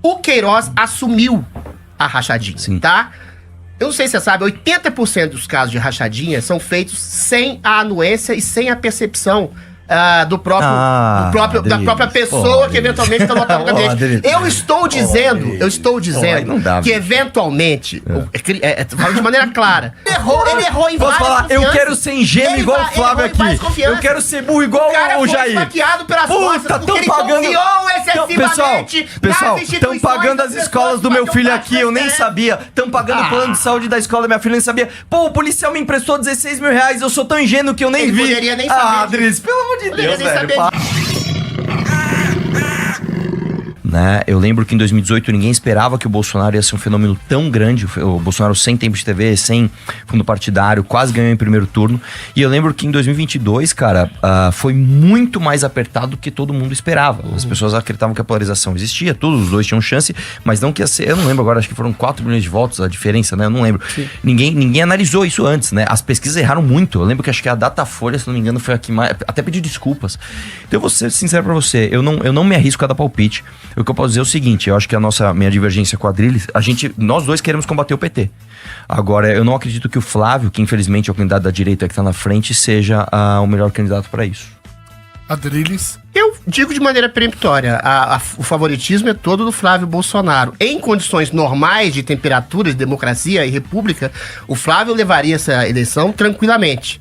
O Queiroz assumiu a rachadinha, Sim. tá? Eu não sei se você sabe, 80% dos casos de rachadinha são feitos sem a anuência e sem a percepção da própria pessoa que eventualmente está no hotel do gabinete. Eu estou dizendo não dá, que eventualmente, falo de maneira clara, ele errou em Posso várias falar? Eu confianças. quero ser ingênuo igual o Flávio aqui. Eu quero ser burro igual o Jair. Esfaqueado pelas costas porque ele pagando. confiou excessivamente Pessoal, nas estão instituições pagando das as pessoas escolas do que meu faziam filho parte aqui, do eu nem STF. sabia. Estão pagando o plano de saúde da escola da minha filha, eu nem sabia. Pô, o policial me emprestou 16 mil reais, eu sou tão ingênuo que eu nem Ele vi. poderia nem saber. Adris, pelo amor de Poderia Deus, nem velho. saber. Né? Eu lembro que em 2018 ninguém esperava que o Bolsonaro ia ser um fenômeno tão grande. O Bolsonaro sem tempo de TV, sem fundo partidário, quase ganhou em primeiro turno. E eu lembro que em 2022, cara, foi muito mais apertado do que todo mundo esperava. As pessoas acreditavam que a polarização existia, todos os dois tinham chance, mas não que ia ser. Eu não lembro agora, acho que foram 4 milhões de votos a diferença, né? Eu não lembro. Ninguém analisou isso antes, né? As pesquisas erraram muito. Eu lembro que acho que a Datafolha, se não me engano, foi a que mais. Até pediu desculpas. Então eu vou ser sincero pra você, eu não me arrisco a dar palpite. O que eu posso dizer é o seguinte, eu acho que minha divergência com a Adriles, nós dois queremos combater o PT. Agora, eu não acredito que o Flávio, que infelizmente é o candidato da direita que tá na frente, seja o melhor candidato para isso. Adriles. Eu digo de maneira peremptória, o favoritismo é todo do Flávio Bolsonaro. Em condições normais de temperatura, de democracia e república, o Flávio levaria essa eleição tranquilamente.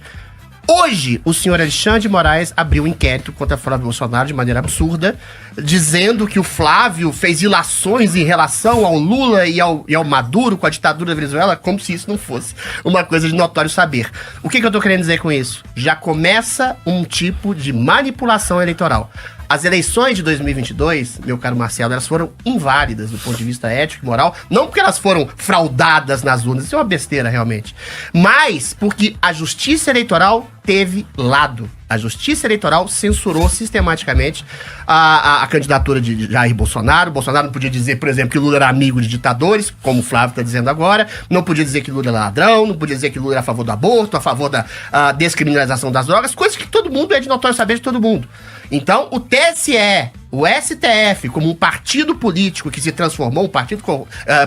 Hoje, o senhor Alexandre de Moraes abriu um inquérito contra Flávio Bolsonaro de maneira absurda, dizendo que o Flávio fez ilações em relação ao Lula e ao Maduro com a ditadura da Venezuela, como se isso não fosse uma coisa de notório saber. O que eu tô querendo dizer com isso? Já começa um tipo de manipulação eleitoral. As eleições de 2022, meu caro Marcelo, elas foram inválidas do ponto de vista ético e moral, não porque elas foram fraudadas nas urnas, isso é uma besteira realmente, mas porque a justiça eleitoral teve lado. A justiça eleitoral censurou sistematicamente a candidatura de Jair Bolsonaro. Bolsonaro não podia dizer, por exemplo, que Lula era amigo de ditadores, como o Flávio está dizendo agora. Não podia dizer que Lula era ladrão, não podia dizer que Lula era a favor do aborto, a favor da descriminalização das drogas, coisas que todo mundo é de notório saber de todo mundo. Então, o TSE, o STF, como um partido político que se transformou, um partido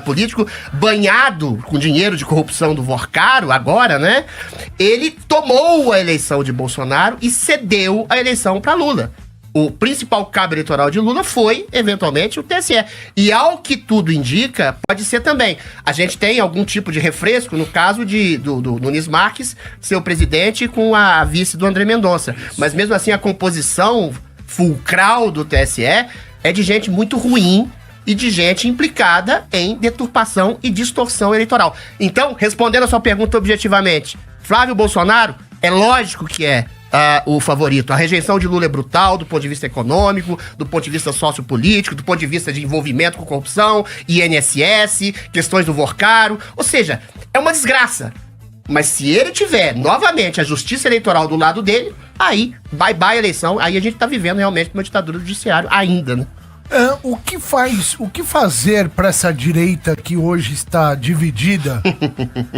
político banhado com dinheiro de corrupção do Vorcaro, agora, né? Ele tomou a eleição de Bolsonaro e cedeu a eleição para Lula. O principal cabo eleitoral de Lula foi, eventualmente, o TSE. E ao que tudo indica, pode ser também. A gente tem algum tipo de refresco no caso do Nunes Marques ser o presidente com a vice do André Mendonça. Mas mesmo assim, a composição fulcral do TSE é de gente muito ruim e de gente implicada em deturpação e distorção eleitoral. Então, respondendo a sua pergunta objetivamente, Flávio Bolsonaro, é lógico que é o favorito. A rejeição de Lula é brutal do ponto de vista econômico, do ponto de vista sociopolítico, do ponto de vista de envolvimento com corrupção, INSS, questões do Vorcaro. Ou seja, é uma desgraça. Mas se ele tiver, novamente, a justiça eleitoral do lado dele, aí, bye-bye eleição, aí a gente tá vivendo realmente uma ditadura do judiciário ainda, né? O que fazer para essa direita que hoje está dividida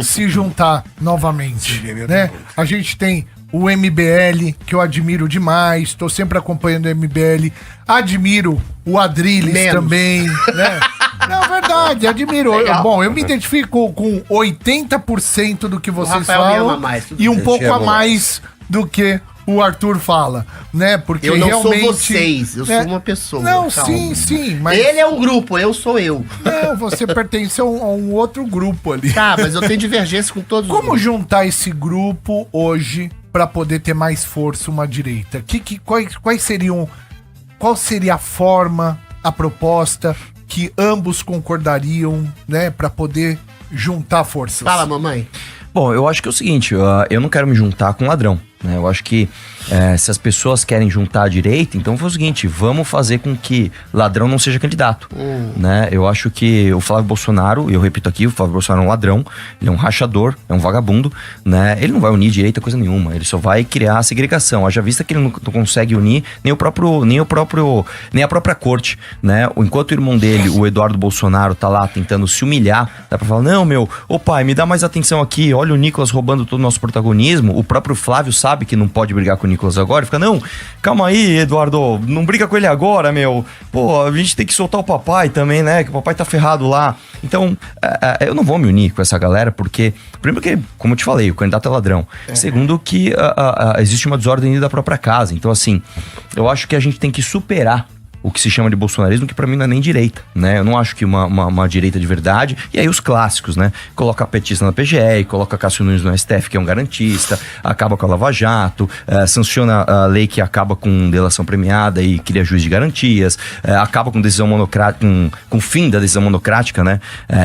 se juntar novamente, né? A gente tem o MBL, que eu admiro demais, estou sempre acompanhando o MBL, admiro o Adriles também, né? Não, verdade, admiro. Bom, eu me identifico com 80% do que vocês falam e um pouco a mais do que o Arthur fala, né? Porque eu não realmente, sou vocês, eu sou uma pessoa. Não, calma. sim, mas... Ele é um grupo, eu sou eu. Não, você pertence a um outro grupo ali. Tá, mas eu tenho divergência com todos os Como grupos. juntar esse grupo hoje para poder ter mais força uma direita? Qual seria a forma, a proposta que ambos concordariam, né, para poder juntar forças? Fala, mamãe. Bom, eu acho que é o seguinte, eu não quero me juntar com ladrão, né? Eu acho que se as pessoas querem juntar a direita, então foi o seguinte, vamos fazer com que ladrão não seja candidato, né? Eu acho que o Flávio Bolsonaro, eu repito aqui, o Flávio Bolsonaro é um ladrão, ele é um rachador, é um vagabundo, né? Ele não vai unir direita coisa nenhuma, ele só vai criar segregação. Haja vista que ele não consegue unir nem a própria corte, né? Enquanto o irmão dele, o Eduardo Bolsonaro, tá lá tentando se humilhar, dá pra falar, não, ô pai, me dá mais atenção aqui, olha o Nicolas roubando todo o nosso protagonismo, o próprio Flávio sabe sabe que não pode brigar com o Nicolas agora, e fica, não, calma aí, Eduardo, não briga com ele agora, meu. Pô, a gente tem que soltar o papai também, né? Que o papai tá ferrado lá. Então, eu não vou me unir com essa galera, porque, primeiro que, como eu te falei, o candidato é ladrão. Segundo que existe uma desordem da própria casa. Então, assim, eu acho que a gente tem que superar o que se chama de bolsonarismo, que pra mim não é nem direita, né? Eu não acho que uma direita de verdade. E aí os clássicos, né? Coloca a petista na PGR, coloca Cássio Nunes no STF, que é um garantista, acaba com a Lava Jato, sanciona a lei que acaba com delação premiada e cria juiz de garantias, acaba com decisão monocrática, com o fim da decisão monocrática, né?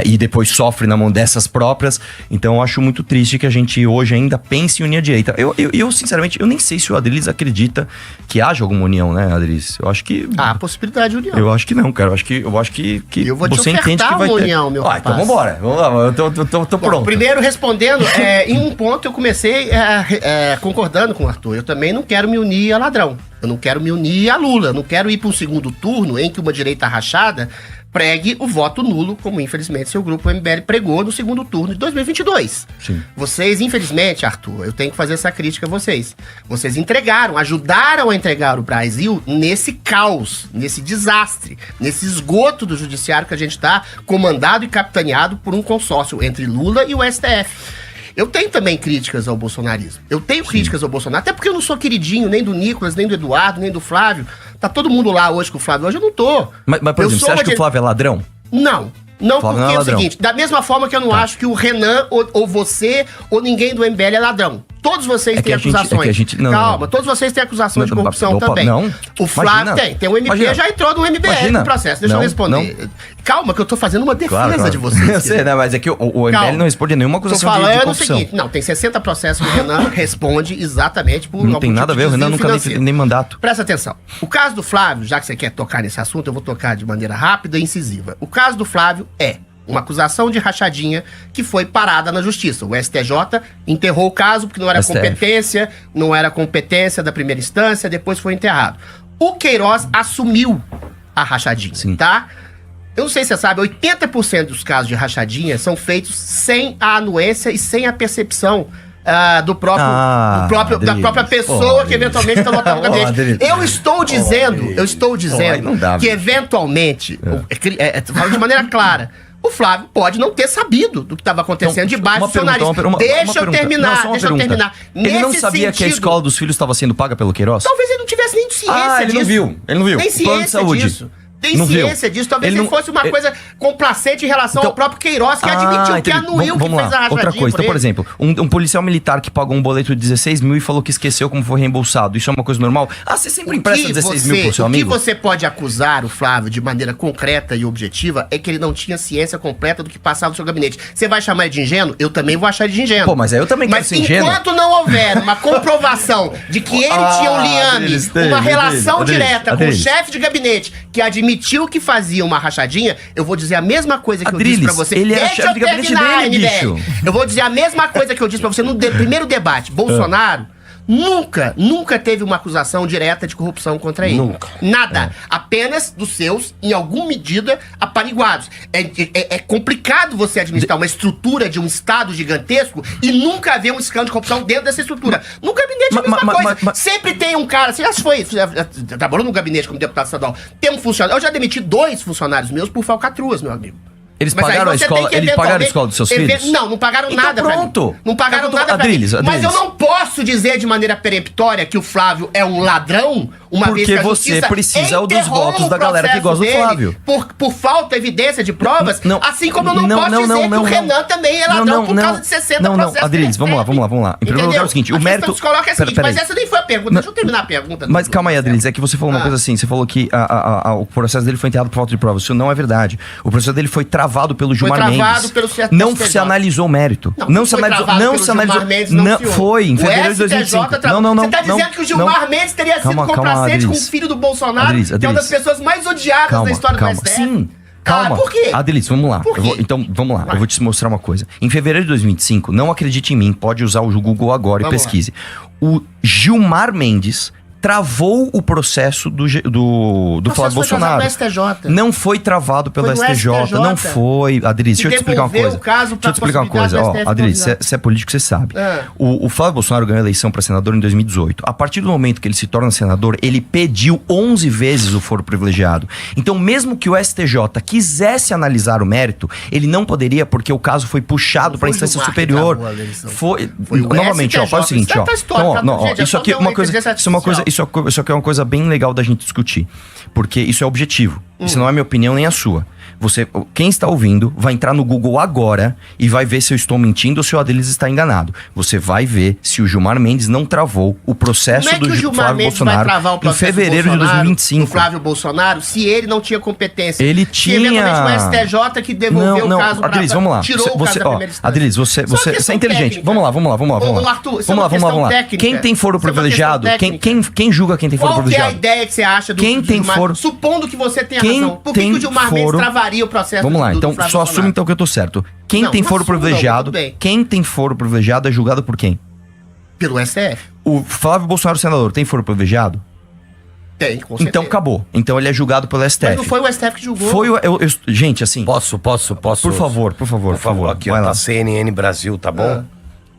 E depois sofre na mão dessas próprias. Então eu acho muito triste que a gente hoje ainda pense em unir a direita. Eu sinceramente, eu nem sei se o Adriles acredita que haja alguma união, né, Adriles? Eu acho que... possibilidade de união. Eu acho que não, cara. Eu acho que eu vou você te entende que vai uma ter união, meu rapaz. Então vambora. Vamos lá, eu tô pronto. Primeiro, respondendo, em um ponto eu comecei concordando com o Arthur. Eu também não quero me unir a ladrão. Eu não quero me unir a Lula. Eu não quero ir para um segundo turno em que uma direita rachada pregue o voto nulo, como infelizmente seu grupo MBL pregou no segundo turno de 2022. Sim. Vocês, infelizmente, Arthur, eu tenho que fazer essa crítica a vocês. Vocês ajudaram a entregar o Brasil nesse caos, nesse desastre, nesse esgoto do judiciário que a gente está comandado e capitaneado por um consórcio entre Lula e o STF. Eu tenho também críticas ao bolsonarismo. Eu tenho críticas ao Bolsonaro, até porque eu não sou queridinho nem do Nicolas, nem do Eduardo, nem do Flávio. Tá todo mundo lá hoje com o Flávio. Hoje eu não tô. Mas por exemplo, você acha que o Flávio é ladrão? Não. Não, Flávio porque não é o seguinte, da mesma forma que eu não acho que o Renan, ou você, ou ninguém do MBL é ladrão. Todos vocês têm acusações. Calma, todos vocês têm acusações de corrupção também. Não. O Flávio tem. O MP já entrou no MBL no processo. Deixa eu responder. Calma, que eu tô fazendo uma defesa de vocês. Eu sei, né? Mas é que o MBL não responde a nenhuma acusação de corrupção. Tô falando o seguinte, não, tem 60 processos que o Renan responde exatamente por não tem nada a ver, o Renan nunca nem mandato. Presta atenção. O caso do Flávio, já que você quer tocar nesse assunto, eu vou tocar de maneira rápida e incisiva. O caso do Flávio é uma acusação de rachadinha que foi parada na justiça. O STJ enterrou o caso porque não era competência da primeira instância, depois foi enterrado. O Queiroz assumiu a rachadinha, tá? Eu não sei se você sabe, 80% dos casos de rachadinha são feitos sem a anuência e sem a percepção da própria pessoa que eventualmente está lotando o gabinete. Eu estou dizendo que eventualmente, falando de maneira clara, o Flávio pode não ter sabido do que estava acontecendo debaixo do jornalista. Deixa eu terminar. Ele não sabia que a escola dos filhos estava sendo paga pelo Queiroz? Talvez ele não tivesse nem ciência disso. Ele não viu. Nem ciência disso. Tem ciência disso. Talvez ele fosse uma coisa complacente em relação ao próprio Queiroz, que admitiu que anuiu que fez a rachadinha. Outra coisa, então, por exemplo, um policial militar que pagou um boleto de 16 mil e falou que esqueceu como foi reembolsado. Isso é uma coisa normal? Você sempre empresta 16 mil pro seu amigo? O que você pode acusar o Flávio de maneira concreta e objetiva é que ele não tinha ciência completa do que passava no seu gabinete. Você vai chamar ele de ingênuo? Eu também vou achar ele de ingênuo. Pô, mas aí eu também quero ser ingênuo. Mas enquanto não houver uma comprovação de que ele tinha um liame, uma relação direta com o chefe de gabinete que admitiu que fazia uma rachadinha, eu vou dizer a mesma coisa que eu disse pra você. Ele era chefe de gabinete dele, bicho. Eu vou dizer a mesma coisa que eu disse pra você no primeiro debate. Bolsonaro nunca teve uma acusação direta de corrupção contra ele. Nunca. Nada. Apenas dos seus, em alguma medida, apaniguados. É complicado você administrar uma estrutura de um Estado gigantesco e nunca haver um escândalo de corrupção dentro dessa estrutura. No gabinete é a mesma coisa. Sempre tem um cara, você já trabalhou no gabinete como deputado estadual, tem um funcionário. Eu já demiti 2 funcionários meus por falcatruas, meu amigo. Eles pagaram a escola dos seus filhos? Não pagaram então nada. Pronto. Não pagaram nada pra mim. Mas eu não posso dizer de maneira peremptória que o Flávio é um ladrão, uma vez que a justiça você precisa dos votos da galera que gosta do Flávio. Por falta de evidência de provas, assim como eu não posso dizer que o Renan também é ladrão por causa de 60 processos. Adriles, vamos lá. Em primeiro lugar é o seguinte, o mérito... Coloca seguinte, mas essa nem foi a pergunta. Deixa eu terminar a pergunta. Mas calma aí, Adriles, é que você falou uma coisa assim, você falou que o processo dele foi enterrado por falta de provas. Isso não é verdade. O processo dele foi travado pelo Gilmar Mendes. Não se analisou o mérito. Não se analisou. Não foi, em fevereiro de 2005. Não. Você tá dizendo que o Gilmar Mendes teria sido complacente com o filho do Bolsonaro, que é uma das pessoas mais odiadas da história do STF? Sim. Calma. Por quê? Adriles, vamos lá. Então, vamos lá. Eu vou te mostrar uma coisa. Em fevereiro de 2005, não acredite em mim, pode usar o Google agora e pesquise. O Gilmar Mendes travou o processo do Flávio Bolsonaro. Foi STJ. Não foi travado pelo Foi no STJ, não foi. Adriles, deixa eu te explicar uma coisa. Deixa eu te explicar uma coisa. Ó, Adriles, você é político, você sabe. O Flávio Bolsonaro ganhou a eleição para senador em 2018. A partir do momento que ele se torna senador, ele pediu 11 vezes o foro privilegiado. Então, mesmo que o STJ quisesse analisar o mérito, ele não poderia, porque o caso foi puxado para a instância superior. Foi novamente, ó, faz o seguinte, ó. Isso aqui é uma coisa. Isso aqui é uma coisa bem legal da gente discutir. Porque isso é objetivo. Isso não é minha opinião nem a sua. Quem está ouvindo vai entrar no Google agora e vai ver se eu estou mentindo ou se o Adriles está enganado. Você vai ver se o Gilmar Mendes não travou o processo do Flávio Bolsonaro em fevereiro de 2025. Do Flávio Bolsonaro, se ele não tinha competência. Ele tinha. Se eventualmente o STJ que devolveu o caso para Adriles, vamos lá. Tirou o caso da primeira instância. Adriles, você é inteligente. Vamos lá. Arthur, vamos lá. Quem tem foro privilegiado? Quem julga quem tem foro privilegiado? Qual que é a ideia que você acha do Gilmar? Supondo que você tenha razão. Por que o Gilmar Mendes travaria o processo? Vamos lá, então só assume então que eu tô certo. Quem tem foro privilegiado é julgado por quem? Pelo STF. O Flávio Bolsonaro, senador, tem foro privilegiado? Tem, com certeza. Então acabou. Então ele é julgado pelo STF. Mas não foi o STF que julgou. Gente, assim... Posso? Por favor. Aqui, ó, tá CNN Brasil, tá bom?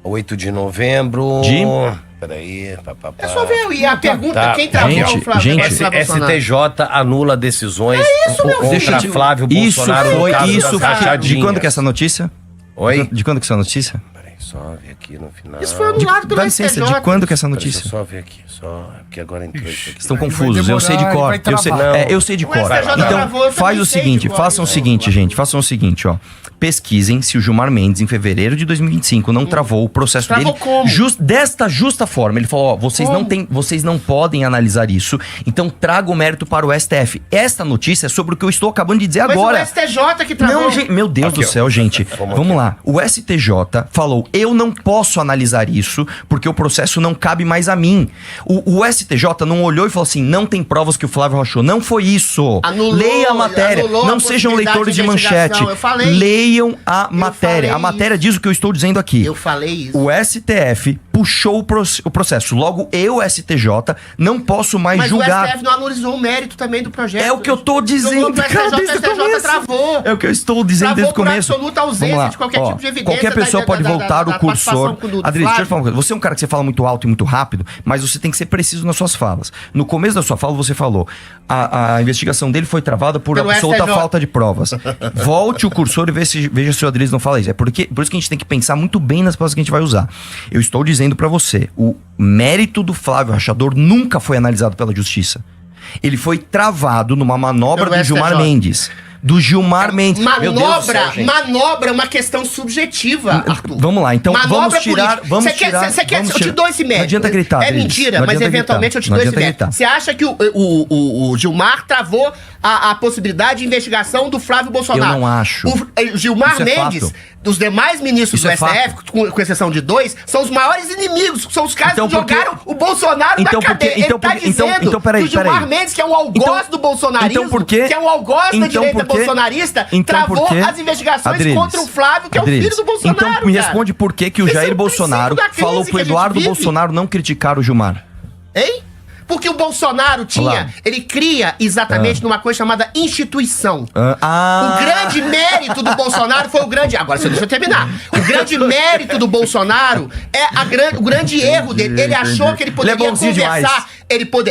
8 de novembro... Peraí, É só ver. E a pergunta, quem travou o Flávio STJ anula decisões contra Flávio Isso Bolsonaro foi, no caso isso das foi. De quando que é essa notícia? Oi? De quando que é essa notícia? Peraí, só ver aqui no final. Isso foi anulado pelo Dá licença, STJ. de quando que é essa Deixa notícia? eu só ver aqui, porque agora entrou isso aqui. Estão confusos, eu sei de cor. Eu sei de cor. Então, faz o seguinte, façam o seguinte, ó. Pesquisem se o Gilmar Mendes, em fevereiro de 2025, não travou o processo dele desta justa forma. Ele falou, ó, vocês não podem analisar isso, então traga o mérito para o STF. Esta notícia é sobre o que eu estou acabando de dizer agora. Mas o STJ que travou. Não, gente, meu Deus do céu, gente. Vamos lá. O STJ falou, eu não posso analisar isso, porque o processo não cabe mais a mim. O STJ não olhou e falou assim, não tem provas que o Flávio rachou. Não foi isso. Leia a matéria. Não sejam leitores de manchete. Leiam a matéria. A matéria diz o que eu estou dizendo aqui. Eu falei isso. O STF puxou o processo. Logo, eu, STJ, não posso mais julgar. Mas o STF não analisou o mérito também do projeto. É o que eu estou dizendo. O STJ travou. É o que eu estou dizendo desde o começo. Travou por absoluta ausência de qualquer tipo de evidência. Qualquer pessoa pode voltar o cursor. Adriles, deixa eu falar uma coisa. Você é um cara que você fala muito alto e muito rápido, mas você tem que ser preciso nas suas falas. No começo da sua fala, você falou a investigação dele foi travada por absoluta falta de provas. Volte o cursor e veja se o Adriles não fala isso. Por isso que a gente tem que pensar muito bem nas palavras que a gente vai usar. Eu estou dizendo pra você, o mérito do Flávio Rachador nunca foi analisado pela justiça. Ele foi travado numa manobra do Gilmar Mendes. Do Gilmar Mendes. Manobra é uma questão subjetiva, Arthur. Vamos lá, então manobra vamos tirar... Eu te dou esse mérito. Não adianta gritar, É mentira, mas eventualmente eu te dou esse mérito. Você acha que o Gilmar travou a possibilidade de investigação do Flávio Bolsonaro? Eu não acho. O Gilmar Mendes, dos demais ministros do STF, com exceção de 2, são os maiores inimigos. São os caras que jogaram o Bolsonaro na cadeia. Ele tá dizendo que o Gilmar Mendes, que é um algoz do bolsonarismo, que é um algoz da direita bolsonarista, travou as investigações contra o Flávio, que é o filho do Bolsonaro. Então me responde por que o Jair Bolsonaro falou pro Eduardo Bolsonaro não criticar o Gilmar. Hein? Porque o Bolsonaro ele cria exatamente numa coisa chamada instituição. O grande mérito do Bolsonaro foi o grande... Agora, deixa eu terminar. O grande mérito do Bolsonaro é o grande erro dele. Ele achou que ele poderia conversar...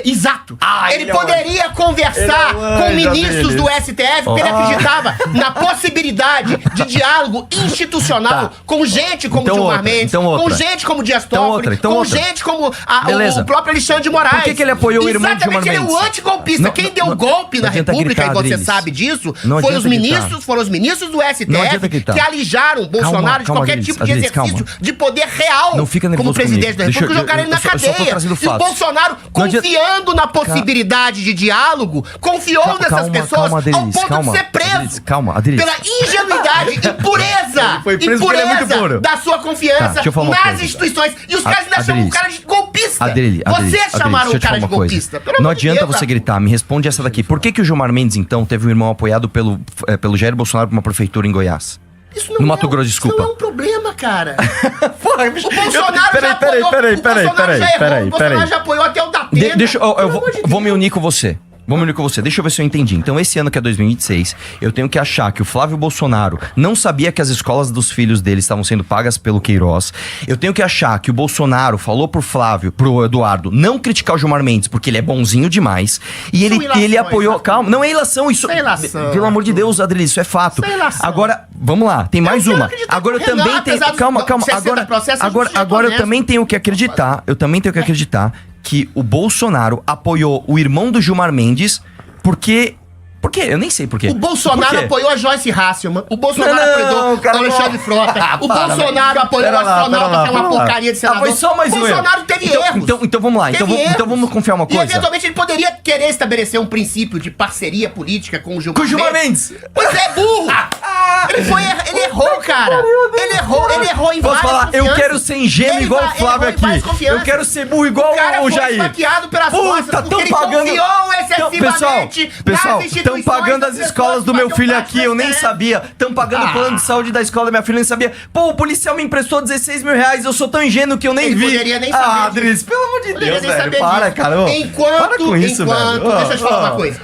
Exato. Ele poderia conversar com ministros do STF, porque ele acreditava na possibilidade de diálogo institucional com gente como Gilmar Mendes, com gente como Dias Toffoli, com gente como o próprio Alexandre de Moraes. Por que ele apoiou o irmão de Gilmar Mendes? Ele é o antigolpista. Quem deu golpe na República, e você sabe disso, foram os ministros do STF que alijaram Bolsonaro de qualquer tipo de exercício de poder real como presidente da República, jogaram ele na cadeia. E o Bolsonaro, confiando na possibilidade de diálogo, confiou nessas pessoas ao ponto de ser preso pela ingenuidade e pureza da sua confiança nas instituições. E os caras ainda chamam o cara de golpista. Vocês chamaram o cara de golpista. Não adianta você gritar, me responde essa daqui. Por que o Gilmar Mendes, então, teve um irmão apoiado pelo Jair Bolsonaro para uma prefeitura em Goiás? Isso não No Mato Grosso, Isso desculpa. não é um problema, cara. Porra, O Bolsonaro já apoiou. O Bolsonaro já apoiou até o Datena. Deixa eu Pelo amor de vou me Deus. unir com você. Vamos unir com você. Deixa eu ver se eu entendi. Então, esse ano que é 2026, eu tenho que achar que o Flávio Bolsonaro não sabia que as escolas dos filhos dele estavam sendo pagas pelo Queiroz. Eu tenho que achar que o Bolsonaro falou pro Eduardo, não criticar o Gilmar Mendes, porque ele é bonzinho demais. E ele apoiou... Calma, não é ilação. Isso, pelo amor de Deus, Adriles, isso é fato. Agora, vamos lá. Tem mais uma. Agora eu também tenho... Calma. Agora eu também tenho que acreditar. Eu também tenho que acreditar que o Bolsonaro apoiou o irmão do Gilmar Mendes porque... Por quê? Eu nem sei por quê. O Bolsonaro apoiou a Joyce Hasselman. O Bolsonaro apoiou o Alexandre Frota. O Bolsonaro apoiou o astronauta, que é uma porcaria de senador. Foi só mais um erro. O Bolsonaro teve erros. Então vamos lá. Então vamos confiar uma coisa. E eventualmente ele poderia querer estabelecer um princípio de parceria política com o Gilmar Mendes. Pois é, burro. Ele errou, cara. Ele errou em Posso falar? Eu quero ser ingênuo igual o Flávio aqui. Eu quero ser burro igual o Jair. Esfaqueado pelas Puta, tão pagando... Pessoal, estão pagando as escolas do meu filho aqui, eu nem sabia. Estão pagando o plano de saúde da escola da minha filha, eu nem sabia. Pô, o policial me emprestou 16 mil reais, eu sou tão ingênuo que eu nem vi. Poderia nem saber. Adris, pelo amor de Deus, velho. Para, cara. Para com isso, velho. Deixa eu te falar uma coisa.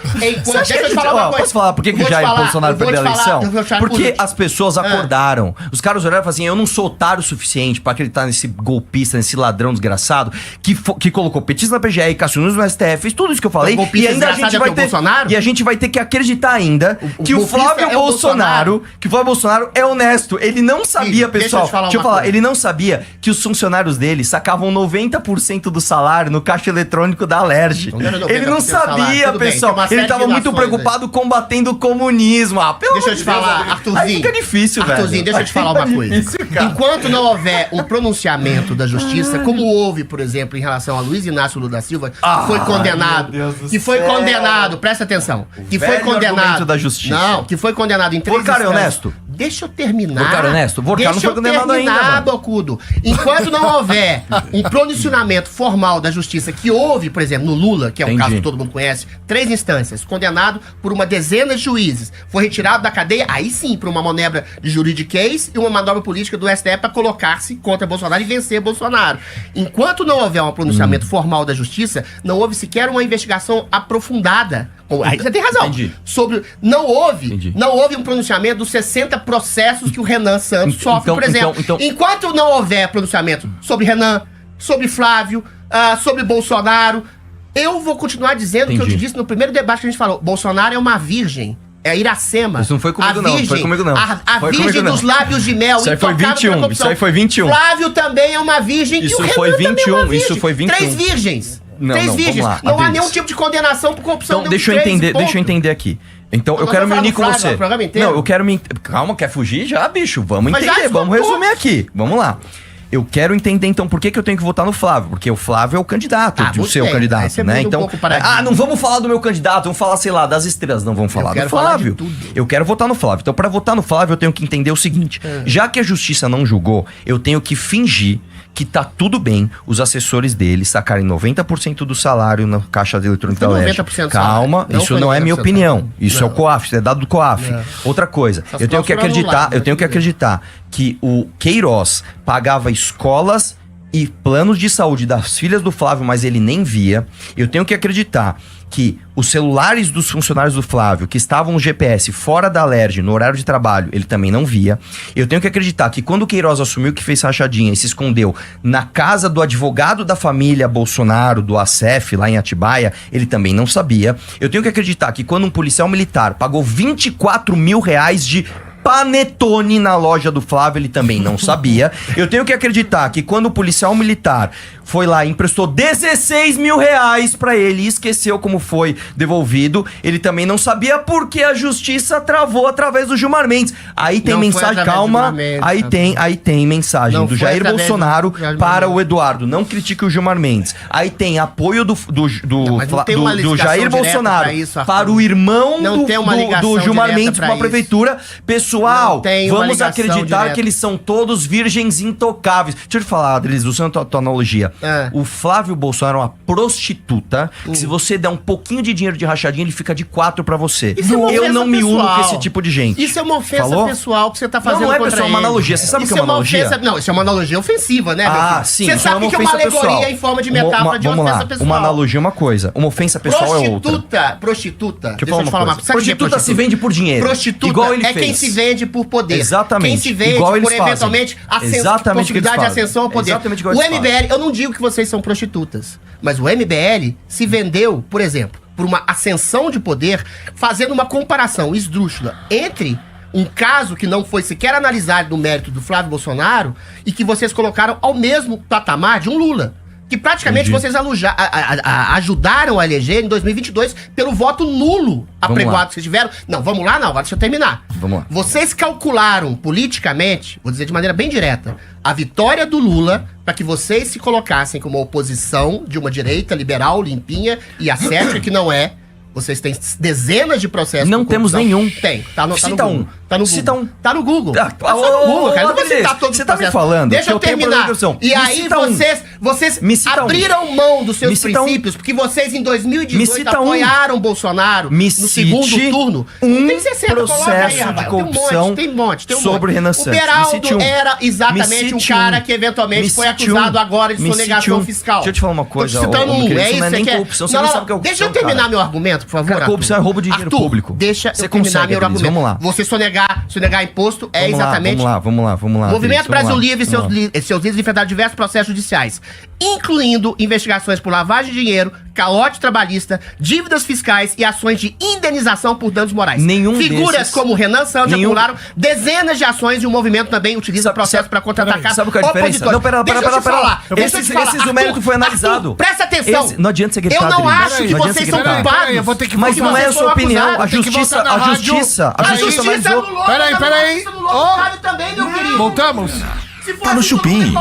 Posso falar por que o Jair Bolsonaro perdeu a eleição? Porque as pessoas acordaram. Os caras olharam e falaram assim, eu não sou otário o suficiente pra acreditar nesse golpista, nesse ladrão desgraçado, que colocou petista na PGR, Cássio Nunes no STF, fez tudo isso que eu falei. E ainda a gente vai ter... E a gente vai ter que acreditar ainda que o Flávio Bolsonaro é honesto. Ele não sabia, pessoal. Deixa eu falar, ele não sabia que os funcionários dele sacavam 90% do salário no caixa eletrônico da Alerj. Ele não sabia, pessoal. Ele tava muito preocupado combatendo o comunismo. Deixa eu te falar, Arthurzinho. Aí fica difícil, velho. Arthurzinho, deixa eu te falar uma coisa. Enquanto não houver o pronunciamento da justiça, como houve, por exemplo, em relação a Luiz Inácio Lula da Silva, que foi condenado. Presta atenção. Que foi condenado da justiça. Não, que foi condenado em 3 Por cara honesto. Deixa eu terminar. Por cara honesto. Vorcar não foi condenado ainda. Bocudo. Enquanto não houver um pronunciamento formal da justiça que houve, por exemplo, no Lula, que é um caso que todo mundo conhece, 3 instâncias, condenado por uma dezena de juízes, foi retirado da cadeia, aí sim, por uma manobra de juridiquês e uma manobra política do STF para colocar-se contra Bolsonaro e vencer Bolsonaro. Enquanto não houver um pronunciamento formal da justiça, não houve sequer uma investigação aprofundada. Aí você tem razão. Não houve um pronunciamento dos 60 processos que o Renan Santos sofre, por exemplo. Enquanto não houver pronunciamento sobre Renan, sobre Flávio, sobre Bolsonaro, eu vou continuar dizendo o que eu te disse no primeiro debate que a gente falou. Bolsonaro é uma virgem. É Iracema. Isso não foi comigo, não. Foi comigo, não. A virgem dos lábios de mel. Isso aí foi 21. Isso aí foi 21. Flávio também é uma virgem. Isso foi 21. Isso foi 21. 3 virgens. Não, 3 virgens. Não há nenhum tipo de condenação por corrupção. Então, deixa eu entender aqui. Então, eu quero me unir com você. Não, eu quero me... Calma, quer fugir já, bicho? Vamos entender, vamos resumir aqui. Vamos lá. Eu quero entender, então, por que eu tenho que votar no Flávio? Porque o Flávio é o candidato, o seu candidato, né? Então, não vamos falar do meu candidato, vamos falar, sei lá, das estrelas. Não, vamos falar do Flávio. Eu quero votar no Flávio. Então, para votar no Flávio, eu tenho que entender o seguinte. Já que a justiça não julgou, eu tenho que fingir que tá tudo bem os assessores dele sacarem 90% do salário na caixa eletrônica da Alerj. Calma, isso não é minha opinião. Isso é o COAF, isso é dado do COAF. Outra coisa, eu tenho que acreditar que o Queiroz pagava escolas e planos de saúde das filhas do Flávio, mas ele nem via. Eu tenho que acreditar que os celulares dos funcionários do Flávio, que estavam no GPS fora da Alerj, no horário de trabalho, ele também não via. Eu tenho que acreditar que quando o Queiroz assumiu que fez rachadinha e se escondeu na casa do advogado da família Bolsonaro, do ACEF, lá em Atibaia, ele também não sabia. Eu tenho que acreditar que quando um policial militar pagou 24 mil reais de panetone na loja do Flávio, ele também não sabia. Eu tenho que acreditar que quando o policial militar foi lá e emprestou 16 mil reais pra ele e esqueceu como foi devolvido, ele também não sabia porque a justiça travou através do Gilmar Mendes. Aí tem mensagem, calma, aí tem mensagem do Jair Bolsonaro para o Eduardo, não critique o Gilmar Mendes. Aí tem apoio do Jair Bolsonaro para o irmão do Gilmar Mendes, para a prefeitura, pessoas Pessoal, Não tem uma vamos ligação acreditar direta. que eles são todos virgens intocáveis. Deixa eu te falar, Adriles, usando a tua analogia. O Flávio Bolsonaro é uma prostituta que se você der um pouquinho de dinheiro de rachadinha, ele fica de 4 pra você. Isso é uma Eu ofensa não me uno pessoal. com esse tipo de gente. Isso é uma ofensa Falou? pessoal que você tá fazendo Não é contra pessoal, é uma ele. analogia. Você sabe o Isso que é uma analogia? Não, isso é uma analogia ofensiva, né, meu Ah, filho? sim. Você isso é sabe que é uma ofensa alegoria pessoal. em forma de metáfora de Vamos ofensa lá. pessoal. Uma analogia é uma coisa, uma ofensa pessoal é outra. Prostituta. Deixa eu falar uma coisa. Sabe o que é Prostituta se vende por dinheiro. Prostituta Igual ele é fez. quem se vende por poder. Exatamente. Quem se vende Igual eles por, fazem. eventualmente, Exatamente o que eles possibilidade de fazem. ascensão ao poder. Exatamente igual O eles MBL, eu não digo que vocês são prostitutas, mas o MBL se vendeu, por exemplo, por uma ascensão de poder, fazendo uma comparação esdrúxula entre um caso que não foi sequer analisado no mérito do Flávio Bolsonaro e que vocês colocaram ao mesmo patamar de um Lula. Que praticamente vocês ajudaram a eleger em 2022 pelo voto nulo apregoado que vocês tiveram. Não, vamos lá, não, agora deixa eu terminar. Vamos lá. Vocês calcularam politicamente, vou dizer de maneira bem direta, a vitória do Lula para que vocês se colocassem como oposição de uma direita liberal, limpinha e ascética, que não é. Vocês têm dezenas de processos. Não por temos corrupção. nenhum. Tem. Tá no Cita Google. um. Tá no Google. Cita um. Tá no Google. Ah, Tá só no Google, cara. Eu não vou citar todos você os tá me processos. falando Deixa que eu eu tenho terminar. progressão. E Me aí cita um. vocês Me cita um. abriram mão dos seus Me cita um. princípios, porque vocês em 2018 Me cita um. apoiaram Bolsonaro Me no cite segundo turno. um Tem 60, coloca processo de rapaz. corrupção Tem um monte. sobre o Renan O Santos. Me Beraldo cite um. era exatamente Me um cite cara um. que eventualmente Me foi cite acusado um. agora de Me sonegação cite um. fiscal. Deixa eu te falar uma coisa, Tô te citando ô, um. querido, É isso isso não é nem que corrupção, você não sabe o que é Deixa eu corrupção, terminar cara. meu argumento, por favor. Cara, corrupção é roubo de dinheiro Arthur, público. Deixa Você eu terminar consegue, meu Adriles, argumento. vamos lá. Você sonegar imposto é Vamos lá, exatamente... Vamos lá. Movimento Adriles, Brasil vamos lá, Livre e vamos lá. seus líderes enfrentaram diversos processos judiciais, incluindo investigações por lavagem de dinheiro, calote trabalhista, dívidas fiscais e ações de indenização por danos morais. Nenhum Figuras desses- como Renan Santos nenhum- acumularam dezenas de ações e o movimento também utiliza processo para contra-atacar Sabe qual é a diferença? Não, pera. Deixa eu te falar. Esses o mérito foi analisado. Arthur, presta atenção. Não adianta você gritar, Eu não Adriles. acho que Não adianta vocês você são gritar. culpados. Eu vou ter que Mas voltar. não é a vocês sua foram opinião. acusados. A Tem que justiça voltar na rádio. A justiça analisou. anulou. Peraí. Ó. também, meu querido. Voltamos? Se for Tá no assim, Chupim.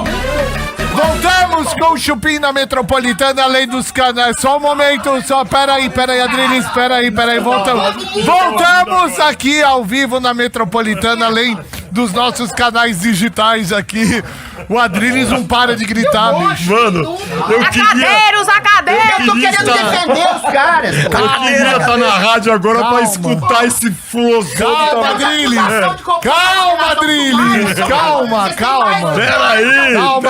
Voltamos com o Chupim na Metropolitana, além dos canais. Só um momento, peraí, Adriles, peraí, voltamos aqui ao vivo na Metropolitana, além dos nossos canais digitais aqui. O Adriles não para de gritar, bicho. Mano, eu queria. Eu tô querendo defender os caras. Eu queria estar na rádio agora Calma. pra escutar esse flosão. Calma, Adriles. Calma, Adriles. Calma. Peraí. Calma,